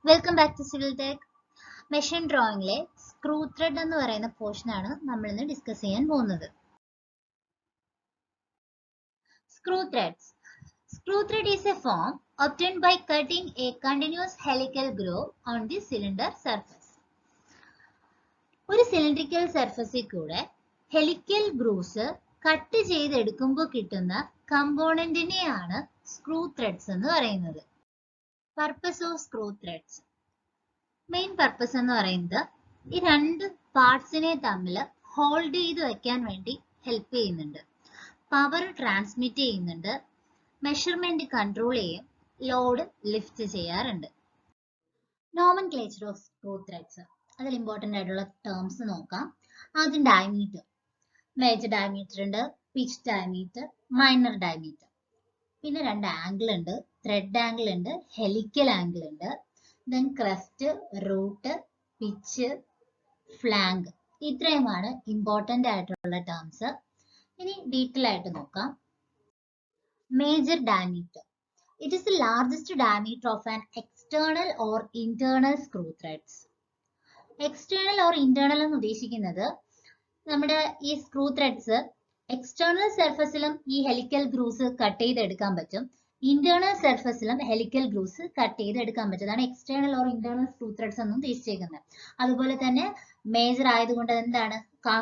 Welcome back to civil tech. Machine ഡ്രോയിങ്ങിലെ screw thread എന്ന് പറയുന്ന പോർഷൻ ആണ് നമ്മൾ ഇന്ന് ഡിസ്കസ് ചെയ്യാൻ പോകുന്നത്. Screw threads. Screw thread is a form obtained by cutting a continuous helical groove on the cylinder surface. ഒരു cylindrical സർഫസിൽ കൂടെ ഹെലിക്കൽ ഗ്രൂവ്സ് കട്ട് ചെയ്തെടുക്കുമ്പോൾ കിട്ടുന്ന കമ്പോണന്റിനെയാണ് സ്ക്രൂ ത്രെഡ്സ് എന്ന് പറയുന്നത്. Purpose of screw threads. Main purpose എന്ന് പറയുന്നത് ഈ രണ്ട് പാർട്സിനെ തമ്മിൽ ഹോൾഡ് ചെയ്ത് വെക്കാൻ വേണ്ടി ഹെൽപ്പ് ചെയ്യുന്നുണ്ട്, പവർ ട്രാൻസ്മിറ്റ് ചെയ്യുന്നുണ്ട്, മെഷർമെന്റ് കൺട്രോൾ ചെയ്യും, ലോഡ് ലിഫ്റ്റ് ചെയ്യാറുണ്ട്. Nomenclature of screw threads. അതിൽ ഇമ്പോർട്ടൻ്റ് ആയിട്ടുള്ള ടേംസ് നോക്കാം. ആദ്യം ഡയമീറ്റർ. മേജർ ഡയമീറ്റർ ഉണ്ട്, പിച്ച് ഡയമീറ്റർ, മൈനർ ഡയമീറ്റർ. പിന്നെ രണ്ട് ആംഗിൾ ഉണ്ട്, ത്രെഡ് ആംഗിൾ ഉണ്ട്, ഹെലിക്കൽ ആംഗിൾ ഉണ്ട്. Then crest, root, pitch, flank. ഇത്രയുമാണ് ഇമ്പോർട്ടൻ്റ് ആയിട്ടുള്ള ടേംസ്. ഇനി ഡീറ്റെയിൽ ആയിട്ട് നോക്കാം. Major diameter. It is the largest diameter of an external or internal screw threads. External or internal എന്ന് ഉദ്ദേശിക്കുന്നത് നമ്മുടെ ഈ സ്ക്രൂ ത്രെഡ്സ് എക്സ്റ്റേണൽ സർഫസിലും ഈ ഹെലിക്കൽ ഗ്രൂവ്സ് കട്ട് ചെയ്തെടുക്കാൻ പറ്റും, ഇന്റേണൽ സർഫസിലും ഹെലിക്കൽ ഗ്രൂവ്സ് കട്ട് ചെയ്തെടുക്കാൻ പറ്റും. അതാണ് external or internal screw threads എന്നും ഉദ്ദേശിച്ചേക്കുന്നത്. അതുപോലെ തന്നെ മേജർ ആയതുകൊണ്ട് എന്താണ്,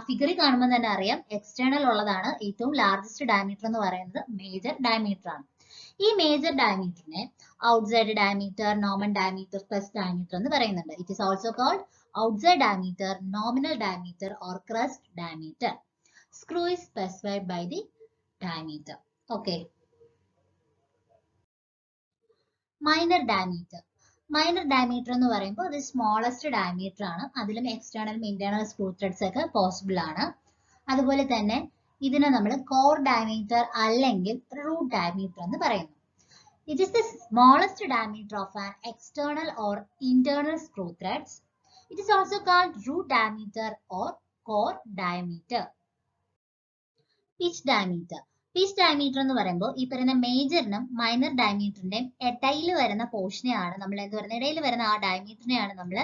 ഫിഗറിൽ കാണുമ്പോൾ തന്നെ അറിയാം എക്സ്റ്റേണൽ ഉള്ളതാണ് ഏറ്റവും ലാർജസ്റ്റ് ഡയമീറ്റർ എന്ന് പറയുന്നത് മേജർ ഡയമീറ്റർ ആണ്. ഈ മേജർ ഡയമീറ്ററിനെ outside diameter, nominal diameter, crest diameter എന്ന് പറയുന്നുണ്ട്. It is also called outside diameter, nominal diameter or crest diameter. Screw is specified by the diameter. Okay. Minor diameter. Minor diameter എന്ന് പറയുമ്പോൾ ഇത് smallest diameter ആണ്. അതിലും എക്സ്റ്റേണലും internal screw threads ഒക്കെ possible ആണ്. അതുപോലെ തന്നെ ഇതിനെ നമ്മൾ കോർ ഡയമീറ്റർ അല്ലെങ്കിൽ റൂട്ട് ഡയമീറ്റർ എന്ന് പറയുന്നു. It is the smallest diameter of an external or internal screw threads. It is also called root diameter or core diameter. Pitch diameter. Pitch diameter എന്ന് പറയുമ്പോൾ ഈ പറയുന്ന മേജറിനും മൈനർ ഡയമീറ്ററിന്റെയും ഇടയിൽ വരുന്ന പോർഷനെയാണ് നമ്മൾ എന്ത് പറയുന്നത്, ഇടയിൽ വരുന്ന ആ ഡയമീറ്ററിനെയാണ് നമ്മൾ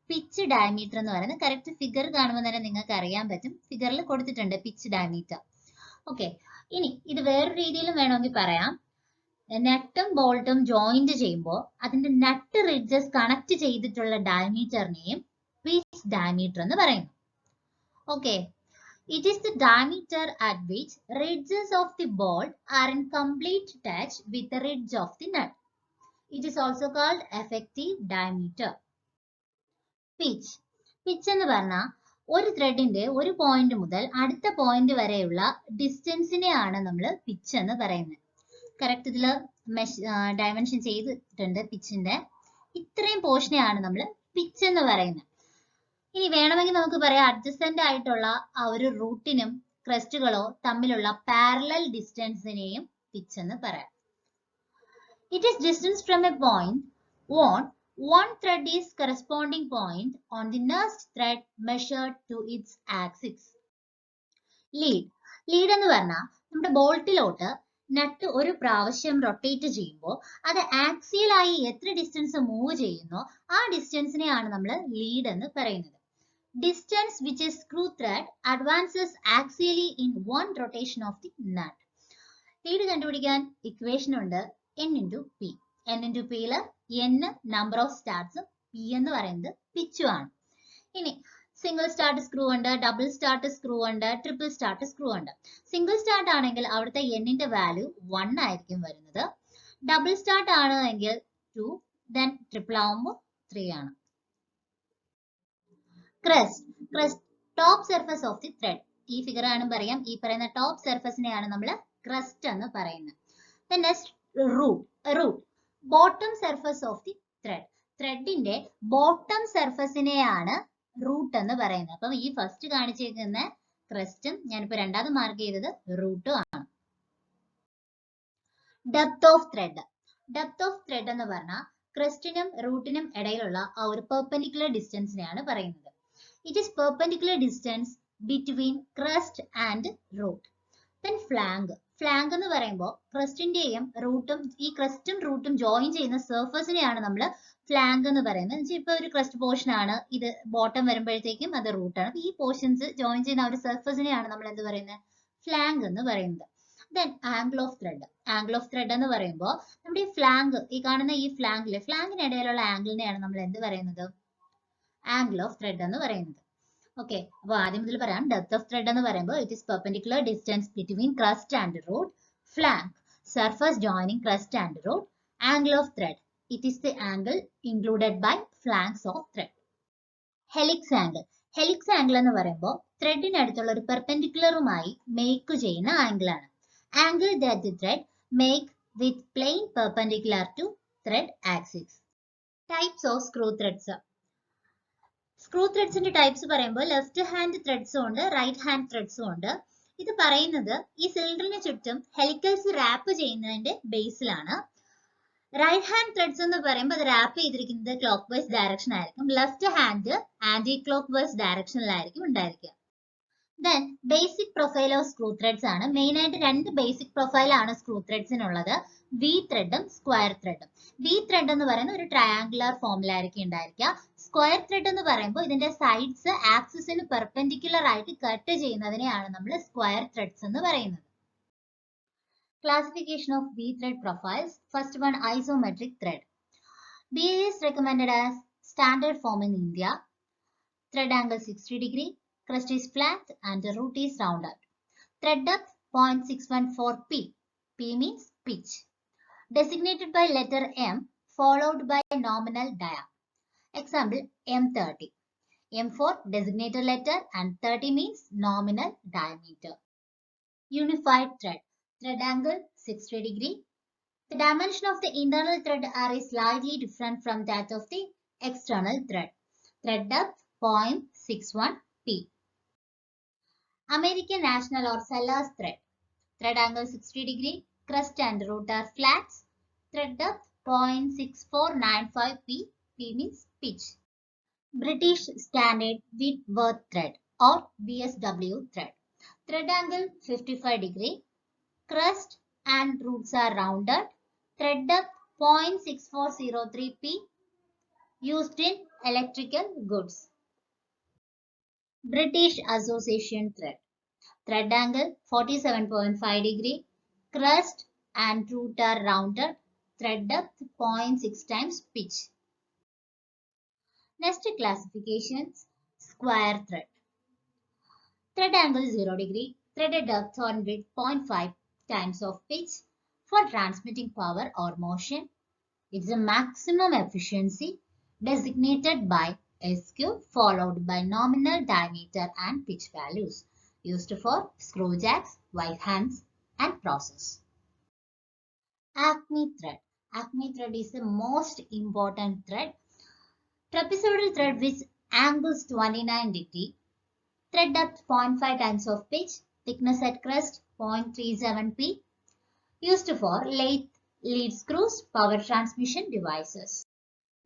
പിച്ച് ഡയമീറ്റർ എന്ന് പറയുന്നത്. കറക്റ്റ് ഫിഗർ കാണുമ്പോൾ തന്നെ നിങ്ങൾക്ക് അറിയാൻ പറ്റും, ഫിഗറിൽ കൊടുത്തിട്ടുണ്ട് പിച്ച് ഡയമീറ്റർ. ഓക്കെ, ഇനി ഇത് വേറൊരു രീതിയിലും വേണമെങ്കിൽ പറയാം. നട്ടും ബോൾട്ടും ജോയിന്റ് ചെയ്യുമ്പോൾ അതിന്റെ നട്ട് റിഡ്ജസ് കണക്ട് ചെയ്തിട്ടുള്ള ഡയമീറ്ററിനെയും പിച്ച് ഡയമീറ്റർ എന്ന് പറയുന്നു. Okay, it is the diameter at which ridges of the bolt are in complete touch with the ridge of the nut. It is also called effective diameter. Pitch. Pitch എന്ന് പറഞ്ഞാൽ ഒരു ത്രെഡിന്റെ ഒരു point മുതൽ അടുത്ത point വരെയുള്ള ഡിസ്റ്റൻസിനെയാണ് നമ്മൾ pitch എന്ന് പറയുന്നത്. കറക്റ്റ് ഇതിൽ ഡയമെൻഷൻ ചെയ്തിട്ടുണ്ട് പിച്ചിന്റെ. ഇത്രയും പോർഷനെയാണ് നമ്മൾ പിച്ച് എന്ന് പറയുന്നത്. ഇനി വേണമെങ്കിൽ നമുക്ക് പറയാം അഡ്ജസന്റ് ആയിട്ടുള്ള ആ ഒരു റൂട്ടിനും ക്രസ്റ്റുകളോ തമ്മിലുള്ള പാരലൽ ഡിസ്റ്റൻസിനെയും പിച്ച് എന്ന് പറയാം. It is distance from A point on one thread is corresponding point on the next thread measured to its axis. Lead. Lead എന്ന് പറഞ്ഞാൽ നമ്മുടെ ബോൾട്ടിലോട്ട് നട്ട് ഒരു പ്രാവശ്യം റൊട്ടേറ്റ് ചെയ്യുമ്പോൾ അത് ആക്സിയലായി എത്ര ഡിസ്റ്റൻസ് മൂവ് ചെയ്യുന്നോ ആ ഡിസ്റ്റൻസിനെയാണ് നമ്മൾ ലീഡ് എന്ന് പറയുന്നത്. Distance which A screw thread advances axially in one rotation of the nut. Lead കണ്ടുപിടിക്കാൻ ഇക്വേഷൻ ഉണ്ട്, n into p. n into p യില് n നമ്പർ ഓഫ് സ്റ്റാർട്ട്സും p എന്ന് പറയുന്നത് പിച്ചും ആണ്. ഇനി സിംഗിൾ സ്റ്റാർട്ട് സ്ക്രൂ ഉണ്ട്, ഡബിൾ സ്റ്റാർട്ട് സ്ക്രൂ ഉണ്ട്, ട്രിപ്പിൾ സ്റ്റാർട്ട് സ്ക്രൂ ഉണ്ട്. സിംഗിൾ സ്റ്റാർട്ട് ആണെങ്കിൽ അവിടുത്തെ എന്നിന്റെ വാല്യൂ 1 ആയിരിക്കും വരുന്നത്. ഡബിൾ സ്റ്റാർട്ട് ആണെങ്കിൽ 2, ദെൻ ട്രിപ്പിൾ ആവുമ്പോൾ 3 ആണ്. Crest. Crest top surface of the thread. ഈ ഫിഗർ ആണ് പറയാം, ഈ പറയുന്ന ടോപ്പ് സർഫസിനെയാണ് നമ്മൾ ക്രസ്റ്റ് എന്ന് പറയുന്നത്. Then next root. Root bottom surface of the thread. ത്രെഡിന്റെ ബോട്ടം സർഫസിനെയാണ് റൂട്ട് എന്ന് പറയുന്നത്. അപ്പം ഈ ഫസ്റ്റ് കാണിച്ചിരിക്കുന്ന ക്രസ്റ്റും ഞാനിപ്പോ രണ്ടാമത് മാർക്ക് ചെയ്തത് റൂട്ടും ആണ്. Depth of thread. Depth of thread എന്ന് പറഞ്ഞാൽ ക്രസ്റ്റിനും റൂട്ടിനും ഇടയിലുള്ള ആ ഒരു പെർപെൻഡിക്കുലർ ഡിസ്റ്റൻസിനെയാണ് പറയുന്നത്. It is perpendicular distance between crest and root. Then flank. Flank എന്ന് പറയുമ്പോൾ ക്രസ്റ്റിന്റെയും റൂട്ടും ഈ ക്രസ്റ്റും റൂട്ടും ജോയിൻ ചെയ്യുന്ന സർഫസിനെയാണ് നമ്മൾ ഫ്ലാങ്ക് എന്ന് പറയുന്നത്. ഇപ്പൊ ഒരു ക്രസ്റ്റ് പോർഷൻ ആണ്, ഇത് ബോട്ടം വരുമ്പോഴത്തേക്കും അത് റൂട്ടാണ്. ഈ പോർഷൻസ് ജോയിൻ ചെയ്യുന്ന ഒരു സർഫസിനെയാണ് നമ്മൾ എന്ത് പറയുന്നത്? ഫ്ലാങ്ക് എന്ന് പറയുന്നത്. Then angle of thread. Angle of thread എന്ന് പറയുമ്പോൾ നമ്മുടെ ഈ ഫ്ലാങ്ക്, ഈ കാണുന്ന ഈ ഫ്ലാങ്കിനിടയിലുള്ള ആംഗിളിനെയാണ് നമ്മൾ എന്ത് പറയുന്നത്? ആംഗിൾ ഓഫ് ത്രെഡ് എന്ന് പറയുന്നത്. ഓക്കെ, അപ്പോൾ ആദ്യം മുതൽ പറയാം. ഡെപ്ത് ഓഫ് ത്രെഡ് എന്ന് പറയുമ്പോൾ it is perpendicular distance between crest and root. Flank, surface joining crest and root. Angle of thread, it is the angle included by flanks of thread. Helix angle. Helix angle എന്ന് പറയുമ്പോൾ ത്രെഡിനടുത്തുള്ള ഒരു പെർപെൻഡിക്കുലറുമായി make ചെയ്യുന്ന angle ആണ്. Angle that the thread make with plane perpendicular to thread axis. Types of screw threads. Screw ത്രെഡ്സിന്റെ types പറയുമ്പോൾ left hand ത്രെഡ്സും ഉണ്ട്, റൈറ്റ് ഹാൻഡ് ത്രെഡ്സും ഉണ്ട്. ഇത് പറയുന്നത് ഈ സിലിണ്ടറിന് ചുറ്റും ഹെലിക്കൽസ് റാപ്പ് ചെയ്യുന്നതിന്റെ ബേസിലാണ്. റൈറ്റ് ഹാൻഡ് ത്രെഡ്സ് എന്ന് പറയുമ്പോൾ അത് റാപ്പ് ചെയ്തിരിക്കുന്നത് ക്ലോക്ക് വൈസ് ഡയറക്ഷൻ ആയിരിക്കും. Left hand anticlockwise ഡയറക്ഷനിലായിരിക്കും ഉണ്ടായിരിക്കുക. Then basic profile of screw threads ആണ്. മെയിൻ ആയിട്ട് രണ്ട് ബേസിക് പ്രൊഫൈൽ ആണ് സ്ക്രൂ ത്രെഡ്സിനുള്ളത്, വി ത്രെഡും സ്ക്വയർ ത്രെഡും. വി ത്രെഡ് എന്ന് പറയുന്ന ഒരു ട്രയാങ്കുലർ ഫോമിലായിരിക്കും ഉണ്ടായിരിക്കുക. സ്ക്വയർ ത്രെഡ് എന്ന് പറയുമ്പോൾ ഇതിന്റെ സൈഡ്സ് ആക്സിസിന് പെർപെൻഡിക്കുലർ ആയിട്ട് കട്ട് ചെയ്യുന്നതിനെയാണ് നമ്മൾ സ്ക്വയർ ത്രെഡ്സ് എന്ന് പറയുന്നത്. Classification of V thread profiles. First one, isometric thread. BA is recommended as standard form in India. Thread angle 60 degree, crest is flat and the root is rounded. Thread depth 0.614 P. P means pitch. Designated by letter M followed by nominal dia. Example, M30. M for designated letter and 30 means nominal diameter. Unified thread. Thread angle 60 degree. The dimension of the internal thread are slightly different from that of the external thread. Thread depth 0.61 P. American National or Sellers thread. Thread angle 60 degree. Crest and root are flats. Thread depth 0.6495 P. P means pitch. British Standard Whitworth thread or BSW thread. Thread angle 55 degree. Crest and roots are rounded. Thread depth 0.6403 P. Used in electrical goods. British Association thread. Thread angle 47.5 degree. Crest and root are rounded. Thread depth 0.6 times pitch. Next classifications. Square thread. Thread angle 0 degree. Threaded depth on width 0.5 times of pitch for transmitting power or motion. It's a maximum efficiency designated by SQ followed by nominal diameter and pitch values. Used for screw jacks, wide hands and process. Acme thread. Acme thread is the most important thread. Trapezoidal thread with angles 29 degree. Thread depth 0.5 times of pitch. Thickness at crest 0.37 P. Used for lathe, lead screws, power transmission devices.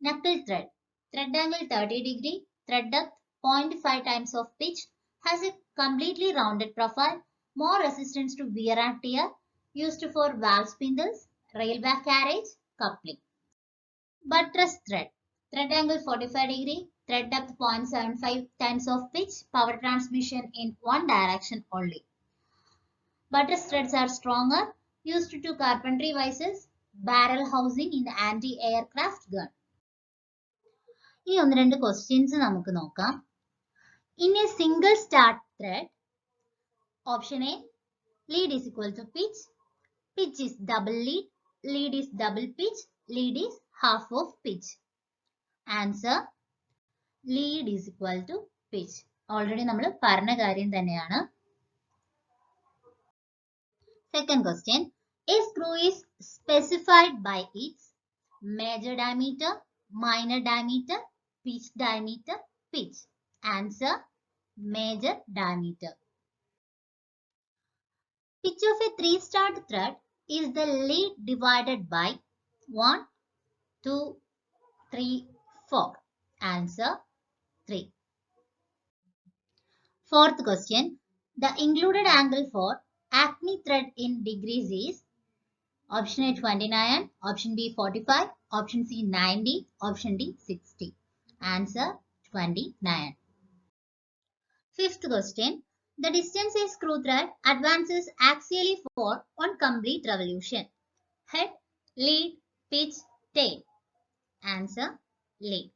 Knuckle thread. Thread angle 30 degree. Thread depth 0.5 times of pitch. Has a completely rounded profile. More resistance to wear and tear. Used for valve spindles, railway carriage, coupling. Buttress thread. Thread angle 45 degree. Thread depth 0.75 times of pitch. Power transmission in one direction only. Buttress threads are stronger. Used to carpentry vices, barrel housing in anti-aircraft gun. ഇനി ഒന്ന് രണ്ട് questions നമുക്ക് നോക്കാം. In a single start thread, option A, lead is equal to pitch, pitch is double lead, lead is double pitch, lead is half of pitch. Answer, lead is equal to pitch. Already നമ്മൾ പറഞ്ഞ കാര്യം തന്നെയാണ്. Second question, a screw is specified by its major diameter, minor diameter, pitch diameter, pitch. Answer, major diameter. Pitch of a 3-start thread is the lead divided by 1, 2, 3, 4. Answer, 3. Fourth question, the included angle for Acme thread in degrees is option A 29, option B 45, option C 90, option D 60. Answer 29. Fifth question. The distance a screw thread advances axially for on complete revolution. Head, lead, pitch, tail. Answer lead.